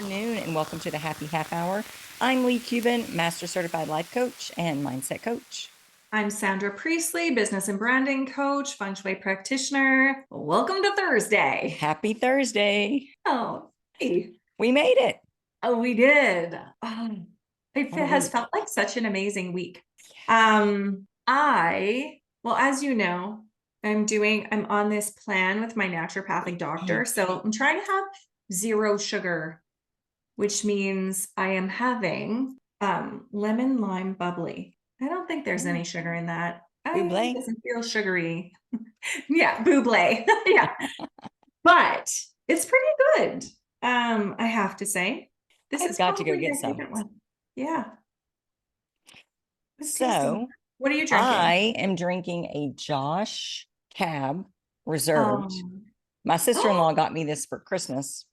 afternoon, and welcome to the Happy Half Hour. I'm Leigh Kubin, Master Certified Life Coach and Mindset Coach. I'm Sandra Priestley, business and branding coach, feng shui practitioner. Welcome to Thursday. Happy Thursday. Oh, hey. We made it. Oh, we did. It What a has week. felt like such an amazing week. Well, as you know, I'm on this plan with my naturopathic doctor. So I'm trying to have zero sugar, which means I am having lemon lime bubbly. I don't think there's any sugar in that. It Buble. doesn't feel sugary. Yeah, buble. Yeah. But it's pretty good. I have to say. This I've is got to go probably get my some. favorite one. Yeah. It's tasty. So What are you drinking? I am drinking a Josh Cab Reserved. Um, My oh, sister-in-law got me this for Christmas,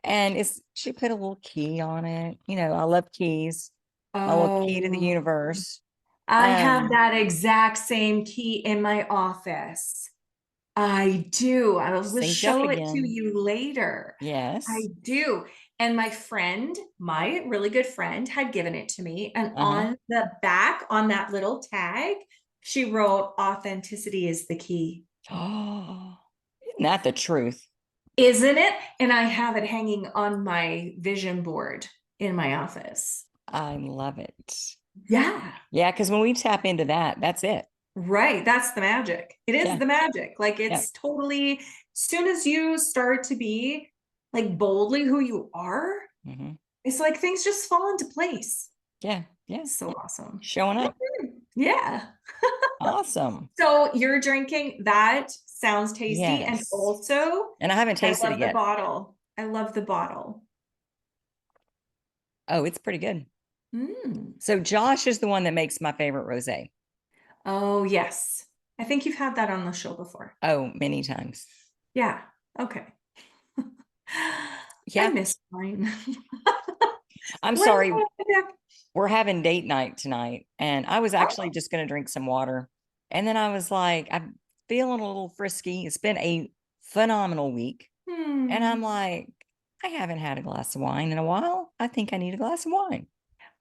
and she put a little key on it. You know, I love keys. My little key to the universe. I have Um, that exact same key in my office. I do. I will Synced up show it to again. you later. I Yes. do. And my really good friend, had given it to me. And Uh-huh. on the back, on that little tag, she wrote, "Authenticity is the key." Oh, isn't that the truth? Isn't it? And I have it hanging on my vision board in my office. I love it. Yeah. Yeah, because when we tap into that, that's it. Right. That's the magic. It is Yeah. the magic. Like Yeah. it's totally, as soon as you start to be like boldly who you are, Hmm. it's like things just fall into place. Yeah. Yeah. So awesome. Showing up. Yeah. Awesome. So you're drinking that sounds tasty. And Yes. also, And I haven't I tasted it love the yet. bottle. I love the bottle. Oh, it's pretty good. Mm. So Josh is the one that makes my favorite rosé. Oh, yes. I think you've had that on the show before. Oh, many times. Yeah. Okay. I Yeah. miss wine. I'm When sorry. will I be back? We're having date night tonight, and I was actually Oh. just going to drink some water. And then I was like, I'm feeling a little frisky. It's been a phenomenal week. And I'm Hmm. like, I haven't had a glass of wine in a while. I think I need a glass of wine.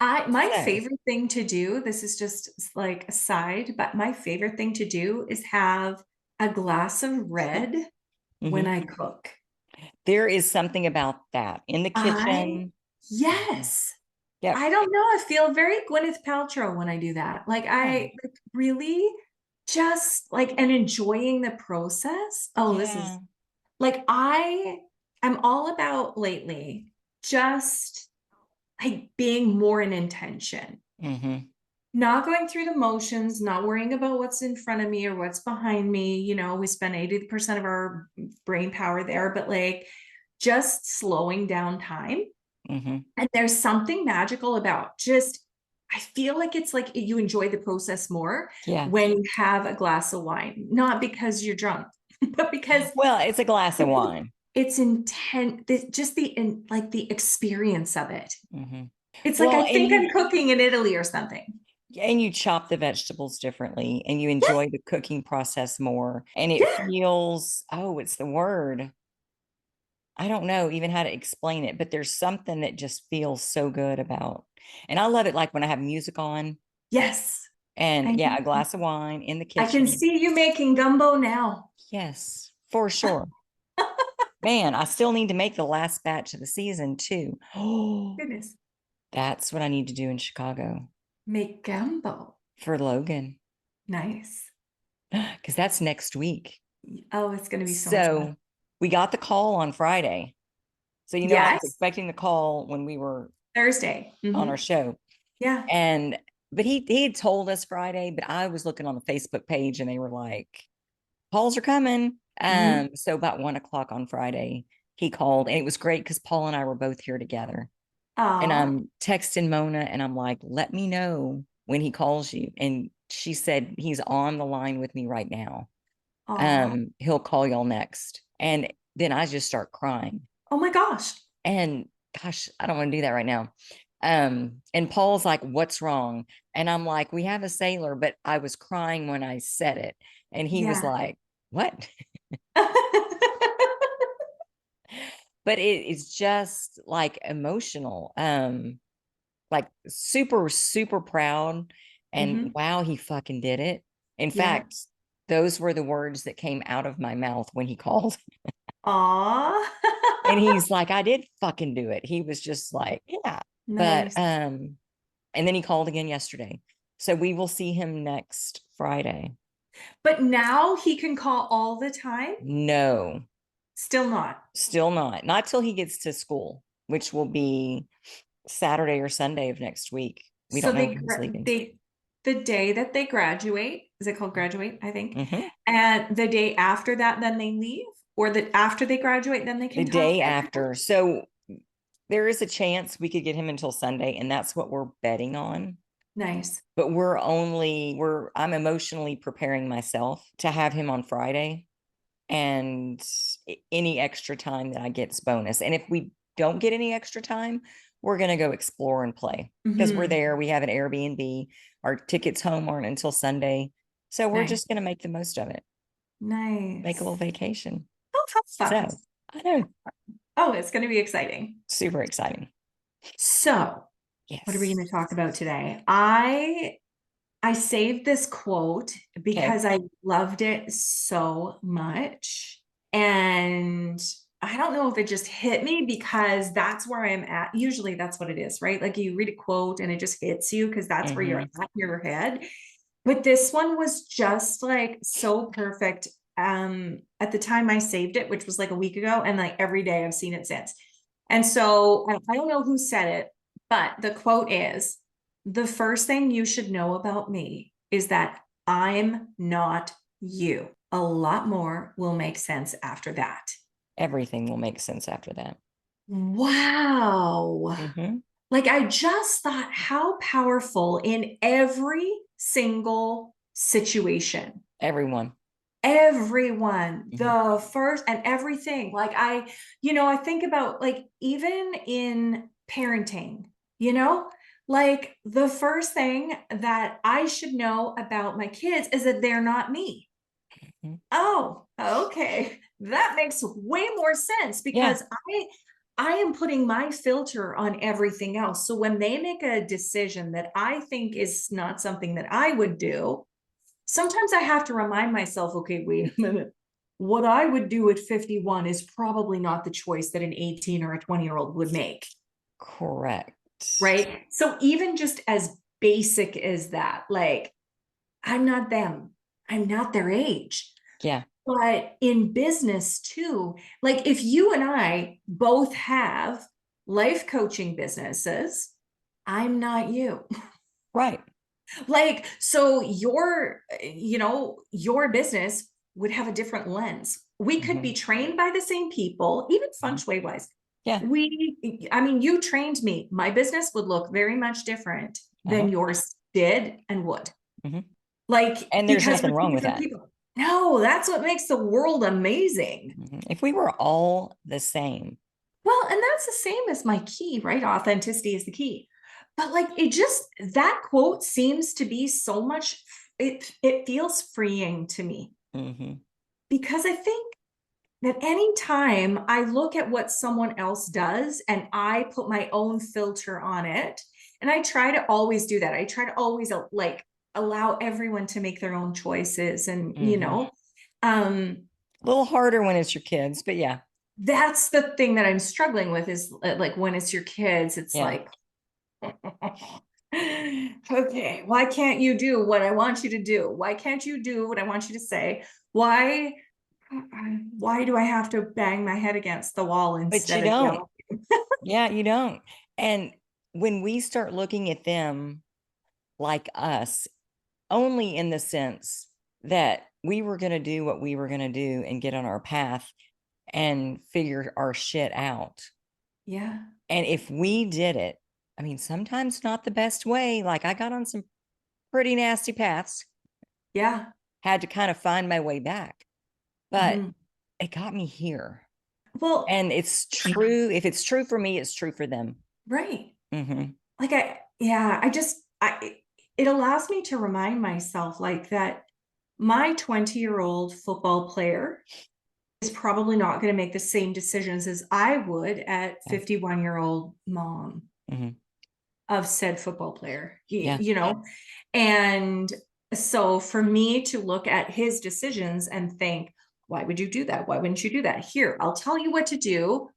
My So, favorite thing to do, this is just like a side, but my favorite thing to do is have a glass of red when mhm. I cook. There is something about that in the I, kitchen. Mhm. yes. Yep. I don't know. I feel very Gwyneth Paltrow when I do that. Like Yeah. I like, really just like and enjoying the process. Oh, this is Yeah. like I'm all about lately just like being more in intention, Hmm. not going through the motions, not worrying about what's in front of me or what's behind me. You know, we spend 80% of our brain power there, but like just slowing down time. Hmm. And there's something magical about just, I feel like it's like you enjoy the process more Yeah. when you have a glass of wine, not because you're drunk, but because Well, it's a glass of wine. it's intent, just like the experience of it. Hmm. It's like Well, I think I'm cooking in Italy or something. and you chop the vegetables differently and you Yeah, enjoy the cooking process more. And it yeah. feels, oh, it's the word. I don't know even how to explain it, but there's something that just feels so good about. And I love it like when I have music on Yes. and I yeah, know. a glass of wine in the I can kitchen. see you making gumbo now. Yes, for sure. Man, I still need to make the last batch of the season too. Oh, Goodness. that's what I need to do in Chicago Make gumbo. for Logan Nice. because that's next week. Oh, it's going to be so much fun. So we got the call on Friday. So, I was Yes. expecting the call when we were Thursday. on our show. Yeah. And, but he had told us Friday, but I was looking on the Facebook page and they were like, calls are coming. Mhm. So about 1 o'clock on Friday, he called and it was great because Paul and I were both here together. And Aw. I'm texting Mona and I'm like, let me know when he calls you. And she said, he's on the line with me right now. Aw. He'll call y'all next. And then I just start crying. Oh my gosh. And gosh, I don't want to do that right now. And Paul's like, what's wrong? And I'm like, we have a sailor, but I was crying when I said it. And he was Yeah. like, what? but it is just like emotional. Like super, super proud. And Mhm. wow, he fucking did it. In Yeah. fact, those were the words that came out of my mouth when he called. Aw. And he's like, I did fucking do it. He was just like, yeah. But Nice. and then he called again yesterday. So we will see him next Friday. But now he can call all the time? No, Still not. still not. Not till he gets to school, which will be Saturday or Sunday of next week. We So don't know when he's leaving. the day that they graduate, is it called graduate, I think? Mhm. And the day after that, then they leave? Or the after they graduate, then they The can talk day to everyone? after. So there is a chance we could get him until Sunday, and that's what we're betting on. Nice. But I'm emotionally preparing myself to have him on Friday, and any extra time that I get is bonus. And if we don't get any extra time, we're going to go explore and play because we're Mhm. there. We have an Airbnb. Our tickets home aren't until Sunday. So we're Nice. just going to make the most of it, make a little Nice. vacation. Oh, how fun. So I know, Oh, it's going to be exciting. super exciting. So, what are we Yes. going to talk about today? I saved this quote Okay. because I loved it so much. And I don't know if it just hit me because that's where I'm at. Usually that's what it is, right? Like you read a quote and it just hits you because that's where you're Mm-hmm. at in your head. But this one was just like so perfect. At the time I saved it, which was like a week ago, and like every day I've seen it since. And so I don't know who said it, but the quote is, the first thing you should know about me is that I'm not you. A lot more will make sense after that. Everything will make sense after that. Wow. Mm-hmm. Like I just thought how powerful in every single situation. Everyone. Everyone, Mm-hmm. the first and everything. Like I think about like even in parenting, you know, like the first thing that I should know about my kids is that they're not me. Mm-hmm. Oh, okay. That makes way more sense Yeah, because I am putting my filter on everything else. So when they make a decision that I think is not something that I would do, sometimes I have to remind myself, okay, wait a minute. What I would do at 51 is probably not the choice that an 18 or a 20-year-old would make. correct. Right. So even just as basic as that, like I'm not them, I'm not their age. Yeah, But in business too, like if you and I both have life coaching businesses, I'm not you. right. Like, so your business would have a different lens. We could Mm-hmm. be trained by the same people, even feng Mm-hmm. shui wise. Yeah. I mean, you trained me. My business would look very much different than Uh-huh. yours did and would. Mm-hmm. Like, And there's because nothing we're two wrong with different that. people. No, that's what makes the world amazing. Mhm. If we were all the same, Well, and that's the same as my key, right? Authenticity is the key. But like it just that quote seems to be so much it feels freeing to me hmm because I think that anytime I look at what someone else does and I put my own filter on it, and I try to always do that. I try to always like allow everyone to make their own choices and um a little harder when it's your kids, but yeah, that's the thing that I'm struggling with is like when it's your kids, it's yeah. like okay, why can't you do what I want you to do? Why can't you do what I want you to say? Why do I have to bang my head against the wall But you instead of don't. yelling? Yeah, you don't. And when we start looking at them like us, only in the sense that we were going to do what we were going to do and get on our path and figure our shit out. Yeah. And if we did it, I mean, sometimes not the best way. Like I got on some pretty nasty paths, Yeah. had to kind of find my way back, but Mhm. it got me here. Well, And it's true. If it's true for me, it's true for them. right. Mm-hmm. Like it allows me to remind myself like that my 20-year-old football player is probably not going to make the same decisions as I would at Yeah. 51-year-old mom Mhm. of said football player, Yeah. you know? And so for me to look at his decisions and think, why would you do that? Why wouldn't you do that? Here, I'll tell you what to do.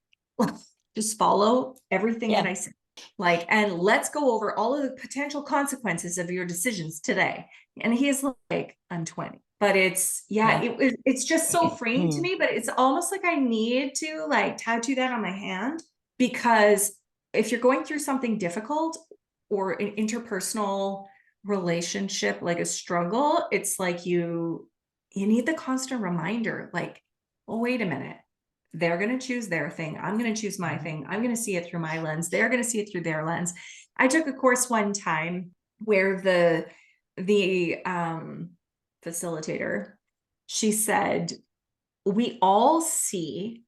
Just follow everything that Yeah. I said. Like, and let's go over all of the potential consequences of your decisions today. And he is like, I'm 20. But it's, yeah, Yeah. it's just so freeing to me. But it's almost like I need to like tattoo that on my hand, because if you're going through something difficult or an interpersonal relationship, like a struggle, it's like you need the constant reminder, like, oh, wait a minute. They're going to choose their thing. I'm going to choose my Mhm. thing. I'm going to see it through my lens. They're going to see it through their lens. I took a course one time where the facilitator, she said, we all see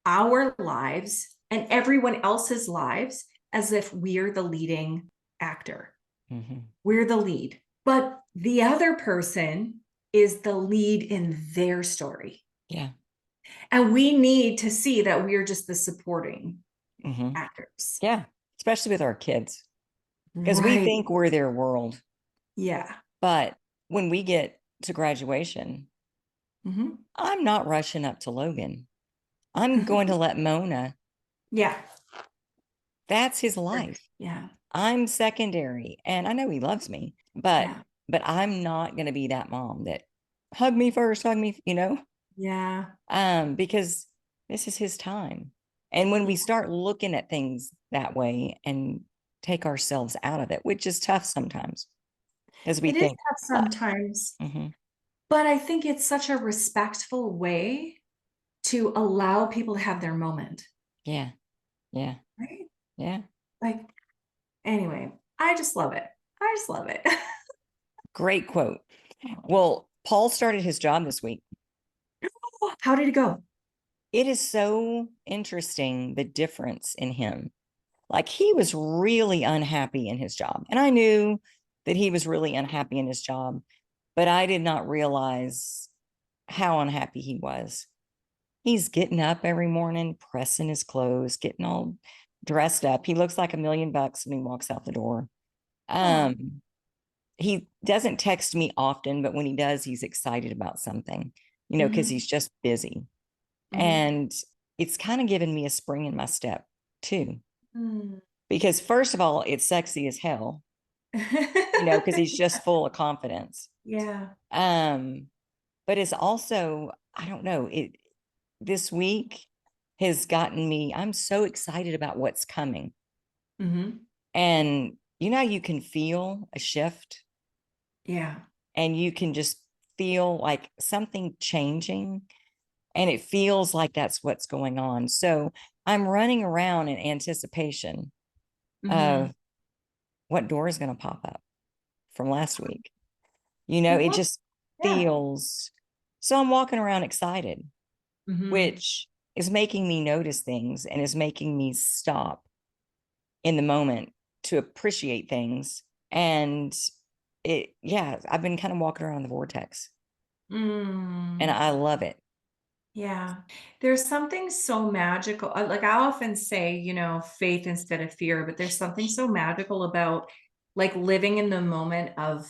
our lives and everyone else's lives as if we're the leading actor. Mhm. We're the lead, but the other person is the lead in their story. Yeah. And we need to see that we're just the supporting Mhm. actors. Yeah. Especially with our kids, because we Right. think we're their world. Yeah. But when we get to graduation, Mm-hmm. I'm not rushing up to Logan. I'm going to let Mona, Yeah. that's his life. Yeah. I'm secondary. And I know he loves me, but Yeah. I'm not going to be that mom that hug me first, hug me, Yeah. because this is his time. And when we Yeah. start looking at things that way and take ourselves out of it, which is tough sometimes, as we It is think, tough uh, sometimes, mhm, but I think it's such a respectful way to allow people to have their moment. yeah, yeah, Right. yeah. Like, anyway, I just love it. I just love it. Great quote. Well, Paul started his job this week. How did it go? It is so interesting the difference in him. Like he was really unhappy in his job. And I knew that he was really unhappy in his job, but I did not realize how unhappy he was. He's getting up every morning, pressing his clothes, getting all dressed up. He looks like $1,000,000 when he walks out the door. Oh. Um, he doesn't text me often, but when he does, he's excited about something, because Mm-hmm. he's just busy. Mm-hmm. And it's kind of given me a spring in my step too. Mm. Because first of all, it's sexy as hell, because he's just full of confidence. Yeah. Um, but it's also, I don't know, this week has gotten me, I'm so excited about what's coming. Mm-hmm. And you can feel a shift Yeah. and you can just feel like something changing. And it feels like that's what's going on. So I'm running around in anticipation Mm-hmm. of what door is going to pop up from last week. It Well, just yeah. feels so I'm walking around excited, Mm-hmm. which is making me notice things and is making me stop in the moment to appreciate things. And yeah, I've been kind of walking around the vortex and Mm. I love it. Yeah. There's something so magical. Like I often say, faith instead of fear, but there's something so magical about like living in the moment of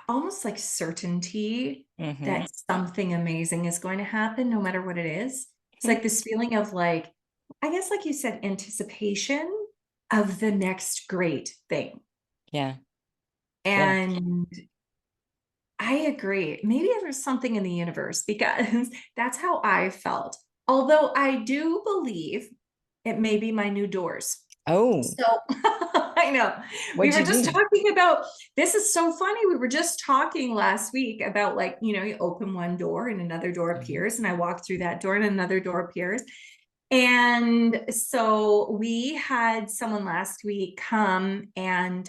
almost like certainty Mm-hmm. that something amazing is going to happen, no matter what it is. It's Yeah. like this feeling of like, I guess, like you said, anticipation of the next great thing. Yeah. Yeah. And I agree. Maybe there's something in the universe because that's how I felt. Although I do believe it may be my new doors. Oh, So I know we what'd were you just do? talking about this is so funny. We were just talking last week about like, you open one door and another door Mhm. appears, and I walk through that door and another door appears. And so we had someone last week come and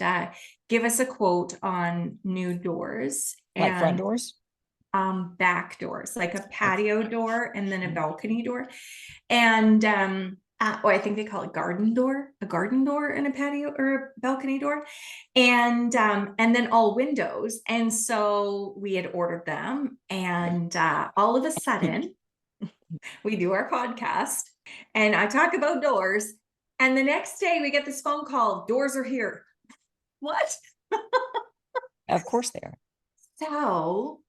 give us a quote on new doors Like front and doors? back doors, like a Okay. patio door and then a Mhm. balcony door. And I think they call it a garden door and a patio or a balcony door. And then all windows. And so we had ordered them, and all of a sudden We do our podcast and I talk about doors. And the next day we get this phone call, doors are here. What? Of course they are. So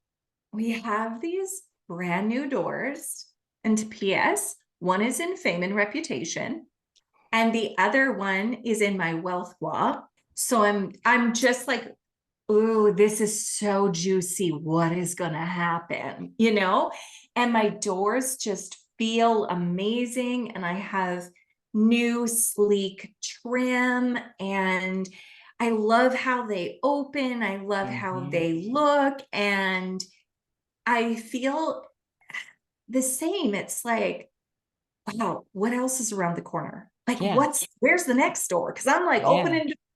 we have these brand new doors. And P.S., one is in fame and reputation, and the other one is in my wealth wall. So I'm just like, ooh, this is so juicy. What is gonna happen? And my doors just feel amazing. And I have new sleek trim, and I love how they open. I love how Mm-hmm. they look. And I feel the same. It's like, wow, what else is around the corner? Like, Yeah. where's the next door? Because I'm like Yeah.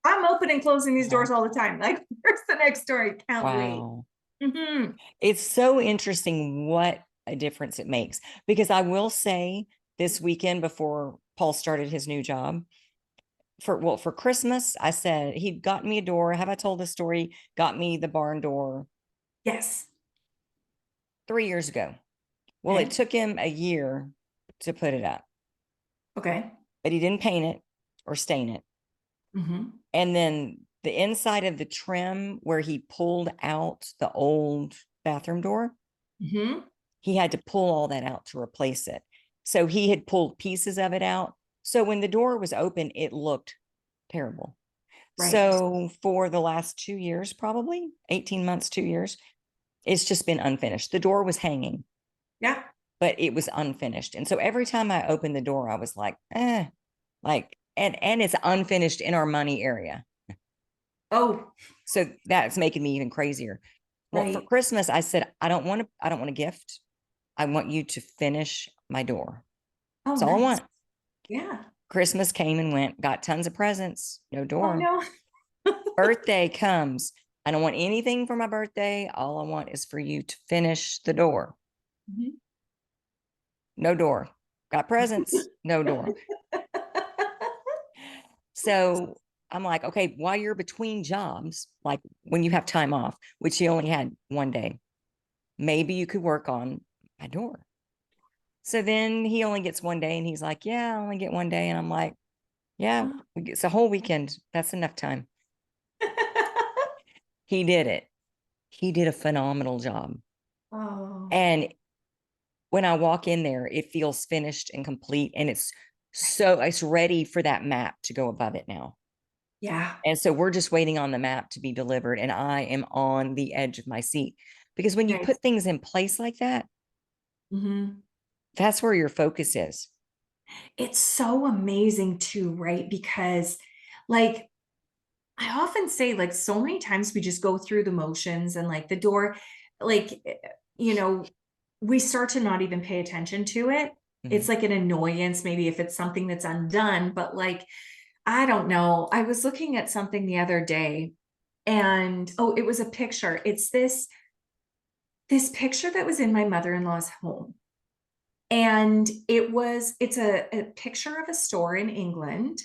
I'm opening and closing these Uh-huh. doors all the time. Like, where's the next door? I can't wait. Wow. Mm-hmm. It's so interesting what a difference it makes. Because I will say this weekend before Paul started his new job, for Christmas, I said he'd gotten me a door. Have I told this story? Got me the barn door Yes. 3 years ago. Well, it Okay. took him a year to put it up, Okay. but he didn't paint it or stain it. Mm-hmm. And then the inside of the trim where he pulled out the old bathroom door, Mm-hmm. he had to pull all that out to replace it. So he had pulled pieces of it out. So when the door was open, it looked terrible. Right. So for the last 2 years, probably 18 months, 2 years, it's just been unfinished. The door was hanging, Yeah. but it was unfinished. And so every time I opened the door, I was like, and it's unfinished in our money area. Oh, So that's making me even crazier. Well, for right. Christmas, I said, I don't want a gift. I want you to finish my door. Oh, That's all I nice. want. Yeah. Christmas came and went, got tons of presents, no Oh door. no. Birthday comes. I don't want anything for my birthday. All I want is for you to finish the door. Mhm. No door. Got presents, no door. So I'm like, okay, while you're between jobs, like when you have time off, which he only had one day, maybe you could work on my door. So then he only gets one day and he's like, yeah, I only get one day. And I'm like, yeah, it's a whole weekend. That's enough time. He did it. He did a phenomenal job. Oh, And when I walk in there, it feels finished and complete. And it's ready for that map to go above it now. yeah. And so we're just waiting on the map to be delivered. And I am on the edge of my seat because when you Nice. put things in place like that, Mm-hmm. that's where your focus is. It's so amazing too, right? Because like I often say, like, so many times we just go through the motions and like the door, like, you know, we start to not even pay attention to it. It's Mhm. like an annoyance, maybe if it's something that's undone, but like, I don't know. I was looking at something the other day and oh, it was a picture. It's this picture that was in my mother-in-law's home. And it's a picture of a store in England,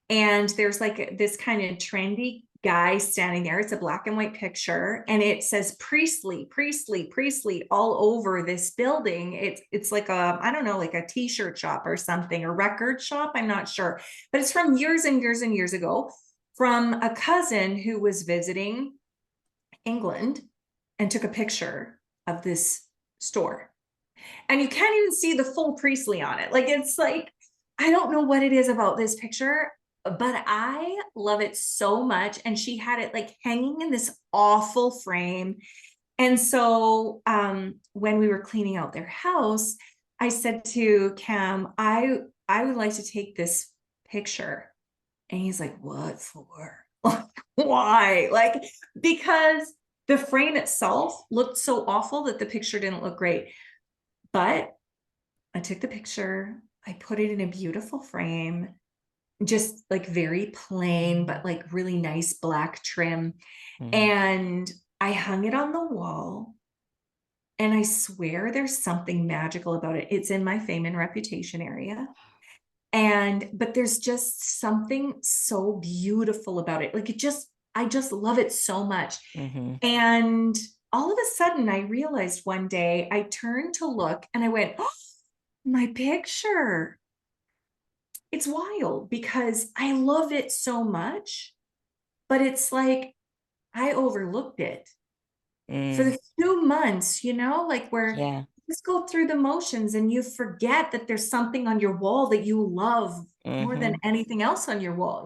and there's like this kind of trendy guy standing there. It's a black and white picture, and it says Priestley, Priestley, Priestley all over this building. It's like a, I don't know, like a t-shirt shop or something, or record shop, I'm not sure, but it's from years and years and years ago, from a cousin who was visiting England and took a picture of this store. And you can't even see the full Priestley on it. Like, it's like, I don't know what it is about this picture, but I love it so much. And she had it like hanging in this awful frame. And so when we were cleaning out their house, I said to Cam, I would like to take this picture. And he's like, what for? Why? Like, because the frame itself looked so awful that the picture didn't look great. But I took the picture, I put it in a beautiful frame, just like very plain, but like really nice black trim. Mhm. And I hung it on the wall. And I swear there's something magical about it. It's in my fame and reputation area. But there's just something so beautiful about it. Like, I just love it so much. Mhm. And all of a sudden, I realized one day I turned to look and I went, oh, my picture. It's wild because I love it so much, but it's like I overlooked it for Mm, the few months, like where yeah. you just go through the motions and you forget that there's something on your wall that you love more than Hmm. anything else on your wall.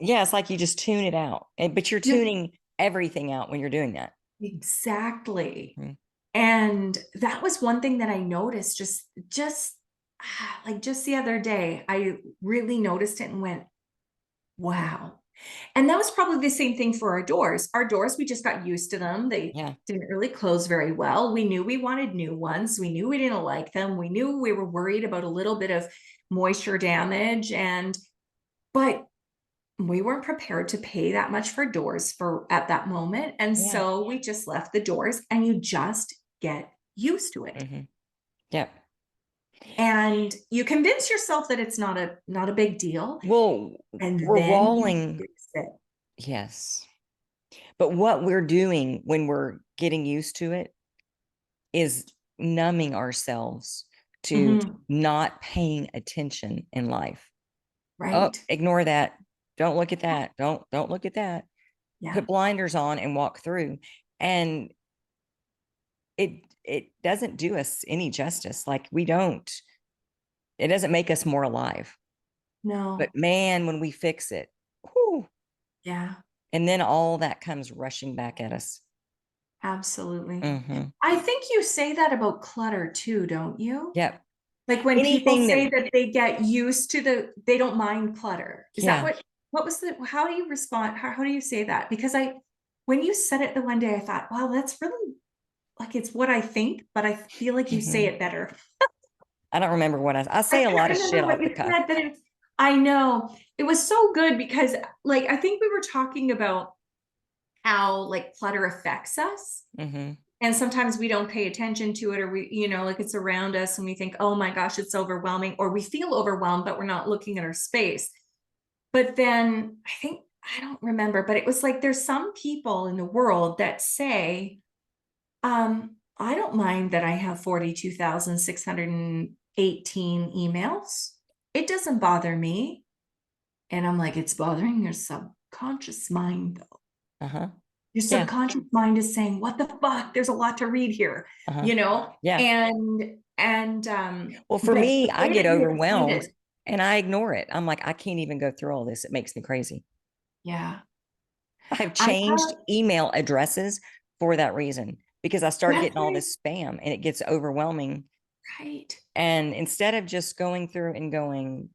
Yeah, it's like you just tune it out. But you're Just tuning everything out when you're doing that. exactly. Mhm. And that was one thing that I noticed like just the other day. I really noticed it and went, wow. And that was probably the same thing for our doors. Our doors, we just got used to them. They Yeah. didn't really close very well. We knew we wanted new ones. We knew we didn't like them. We knew we were worried about a little bit of moisture damage but we weren't prepared to pay that much for doors for at that moment. And Yeah. so we just left the doors and you just get used to it. Hmm. Yep. And you convince yourself that it's not a big deal. Well, And we're then you walling. fix it. Yes. But what we're doing when we're getting used to it is numbing ourselves to Mhm. not paying attention in life. Oh, Right. ignore that. Don't look at that. Don't look at that. Yeah. Put blinders on and walk through. And it doesn't do us any justice. Like we don't, it doesn't make us more alive. But No. man, when we fix it, whew, Yeah. and then all that comes rushing back at us. Absolutely. Hmm. I think you say that about clutter too, don't you? Yep. Like when people Anything that, say that they get used to they don't mind clutter. Is that yeah. what was how do you respond? How do you say that? Because when you said it the one day, I thought, wow, that's really like it's what I think, but I feel like you say Hmm. it better. I don't remember what I I say a can't lot of shit remember what off the you cuff. said, I know it was so good because like I think we were talking about how like clutter affects us. Hmm. And sometimes we don't pay attention to it, or like it's around us and we think, oh my gosh, it's overwhelming, or we feel overwhelmed, but we're not looking at our space. But then I don't remember, but it was like there's some people in the world that say, I don't mind that I have 42,618 emails. It doesn't bother me. And I'm like, it's bothering your subconscious mind, though. Uh-huh. Your Yeah. subconscious mind is saying, what the fuck? There's a lot to read here, Uh-huh. you know? Yeah. And Well, for but me, the I way get that you explained overwhelmed it, and I ignore it. I'm like, I can't even go through all this. It makes me crazy. yeah. I've I changed have email addresses for that reason because I start that's getting all this spam and it gets overwhelming. right. And instead of just going through and going,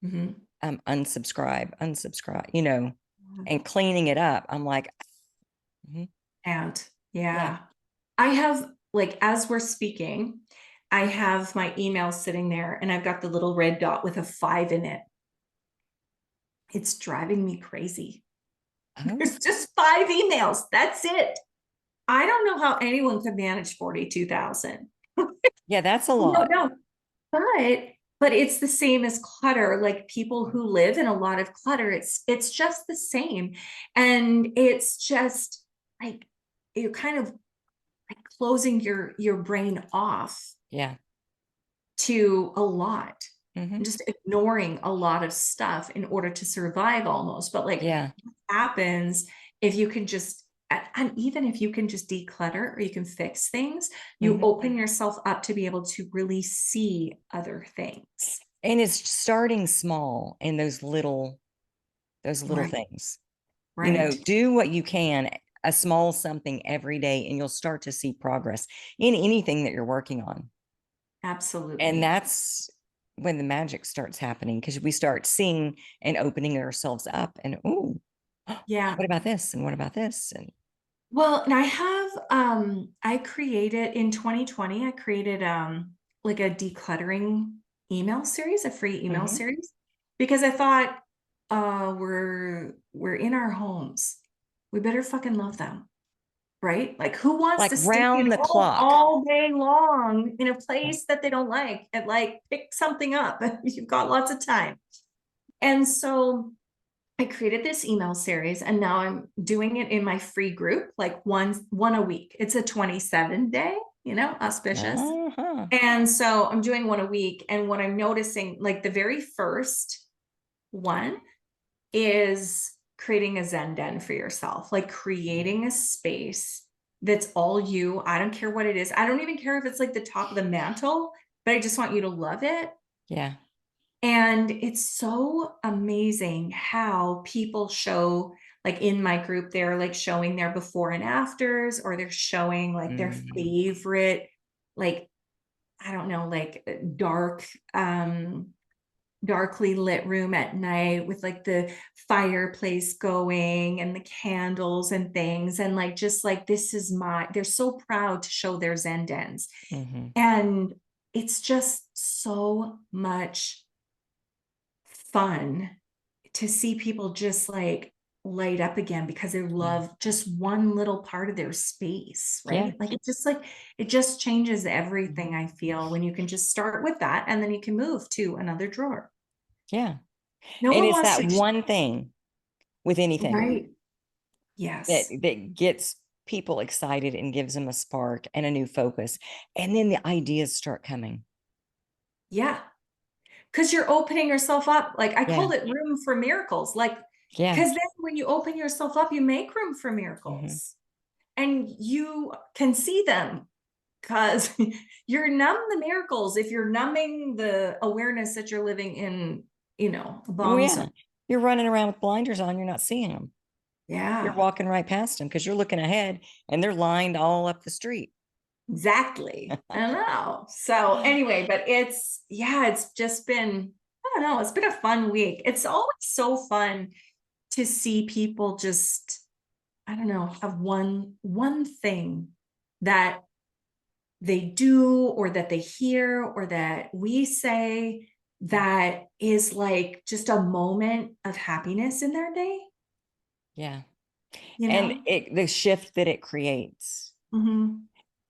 Mhm. unsubscribe, unsubscribe, and cleaning it up, I'm like, mhm, And yeah. yeah, I have like as we're speaking, I have my email sitting there and I've got the little red dot with a 5 in it. It's driving me crazy. Oh, There's just 5 emails. That's it. I don't know how anyone could manage 42,000. yeah, that's a No, lot. no. But it's the same as clutter. Like people who live in a lot of clutter, it's just the same. And it's just like you're kind of like closing your brain off Yeah. to a lot Hmm. and just ignoring a lot of stuff in order to survive almost. But like Yeah. what happens if you can just and even if you can just declutter or you can fix things, you Hmm. open yourself up to be able to really see other things. And it's starting small in those little Right. things. Right. Do what you can, a small something every day, and you'll start to see progress in anything that you're working on. And Absolutely. that's when the magic starts happening because we start seeing and opening ourselves up and, oh, Yeah. what about this? And what about this? And Well, and I created in 2020, I created like a decluttering email series, a free email mhm. series, because I thought we're in our homes. We better fucking love them, right? Like who wants Like to stay at round the home clock. all day long in a place that they don't like and like pick something up? You've got lots of time. And so I created this email series and now I'm doing it in my free group, like one a week. It's a 27 day. auspicious. Uh-huh. And so I'm doing one a week. And what I'm noticing, like the very first one is creating a Zen den for yourself, like creating a space that's all you. I don't care what it is. I don't even care if it's like the top of the mantle, but I just want you to love it. Yeah. And it's so amazing how people show, like in my group, they're like showing their before and afters, or they're showing like their Mm. favorite, like, I don't know, like darkly lit room at night with like the fireplace going and the candles and things. And like, just like, they're so proud to show their Zen dens. Mm-hmm. And it's just so much fun to see people just like light up again because they Yeah. love just one little part of their space, Yeah. right? Like it just changes Mm-hmm. everything, I feel, when you can just start with that and then you can move to another drawer. Yeah. No And one it's wants that to, one thing with anything right? that Yes. gets people excited and gives them a spark and a new focus. And then the ideas start coming. Yeah. Because you're opening yourself up. Like I Yeah. called it room for miracles. Like, Yeah. because then when you open yourself up, you make room for Mm-hmm. miracles and you can see them, because you're numb the miracles if you're numbing the awareness that you're living in, a Oh, bomb yeah. zone. You're running around with blinders on, you're not seeing them. You're Yeah, walking right past them because you're looking ahead and they're lined all up the street. exactly. I don't know. So anyway, but it's just been, I don't know, it's been a fun week. It's always so fun to see people just, I don't know, have one thing that they do or that they hear or that we say that is like just a moment of happiness in their day, Yeah. you And know? the shift that it creates. Mm-hmm.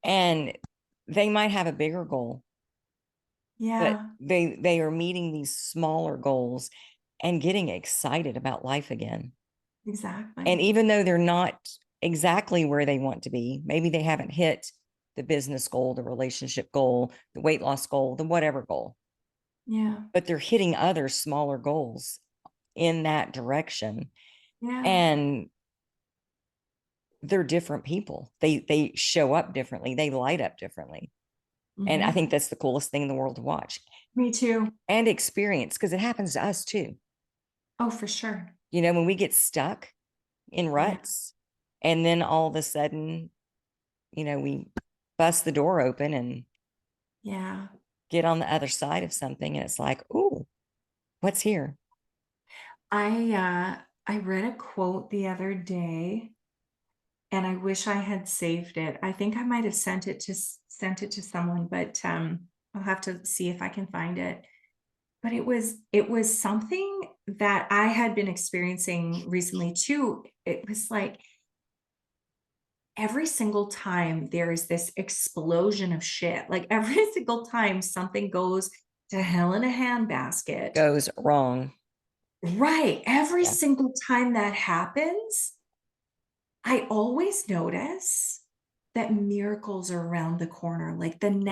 And they might have a bigger goal, but Yeah, they are meeting these smaller goals and getting excited about life again. And exactly. even though they're not exactly where they want to be, maybe they haven't hit the business goal, the relationship goal, the weight loss goal, the whatever goal, Yeah, but they're hitting other smaller goals in that direction. yeah. And they're different people. They show up differently. They light up differently. And I Mm-hmm. think that's the coolest thing in the world to watch Me too. and experience because it happens to us too. Oh, for sure. When we get stuck in Yeah, ruts and then all of a sudden, we bust the door open and yeah. get on the other side of something and it's like, "Ooh, what's here?" I read a quote the other day and I wish I had saved it. I think I might have sent it to someone, but I'll have to see if I can find it. But it was something that I had been experiencing recently too. It was like every single time there is this explosion of shit, like every single time something goes to hell in a handbasket, Goes wrong. right? Every Yeah. single time that happens, I always notice that miracles are around the corner, like the Mhm.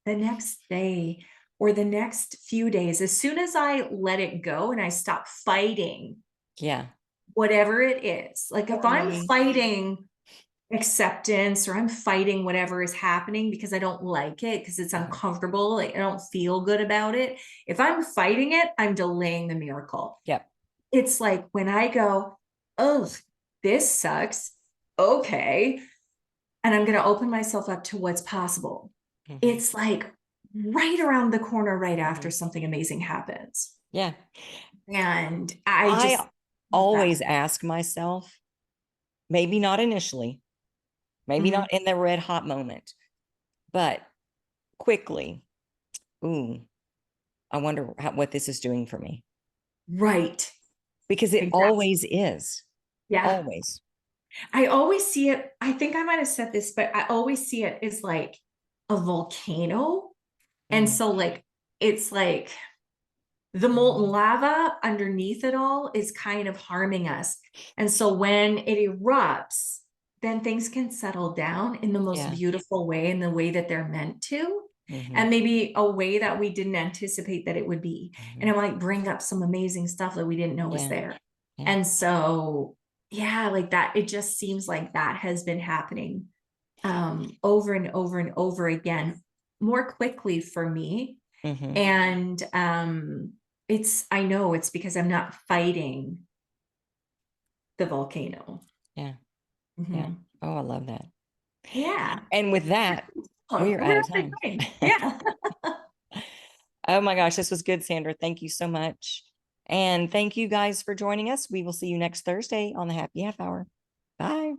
next day or the next few days. As soon as I let it go and I stop fighting Yeah. whatever it is, like if For I'm me, fighting acceptance or I'm fighting whatever is happening because I don't like it, because it's mhm. uncomfortable, like I don't feel good about it. If I'm fighting it, I'm delaying the miracle. Yep. It's like when I go, oh, this sucks. Okay. And I'm going to open myself up to what's possible. Mhm. It's like right around the corner, right after Mhm. something amazing happens. Yeah. And I just I love that. always ask myself, maybe not initially, maybe Mhm. not in the red hot moment, but quickly, ooh, I wonder what this is doing for me Right. because it Exactly. always is. Yeah. Always. I always see it. I think I might have said this, but I always see it as like a volcano. And Mm. so, like, it's like the molten lava underneath it all is kind of harming us. And so when it erupts, then things can settle down in the most Yeah. beautiful way, in the way that they're meant to, Mm-hmm. and maybe a way that we didn't anticipate that it would be. And Mm-hmm. it might bring up some amazing stuff that we didn't know was Yeah. there. Yeah. And so, yeah, like that, it just seems like that has been happening over and over and over again, more quickly for me. Mm-hmm. And I know it's because I'm not fighting the volcano. Yeah. Yeah. Mhm. Oh, I love that. Yeah. And with that, we Oh, are we're out at of the time. time. Yeah. Oh my gosh, this was good, Sandra. Thank you so much. And thank you guys for joining us. We will see you next Thursday on the Happy Half Hour. Bye.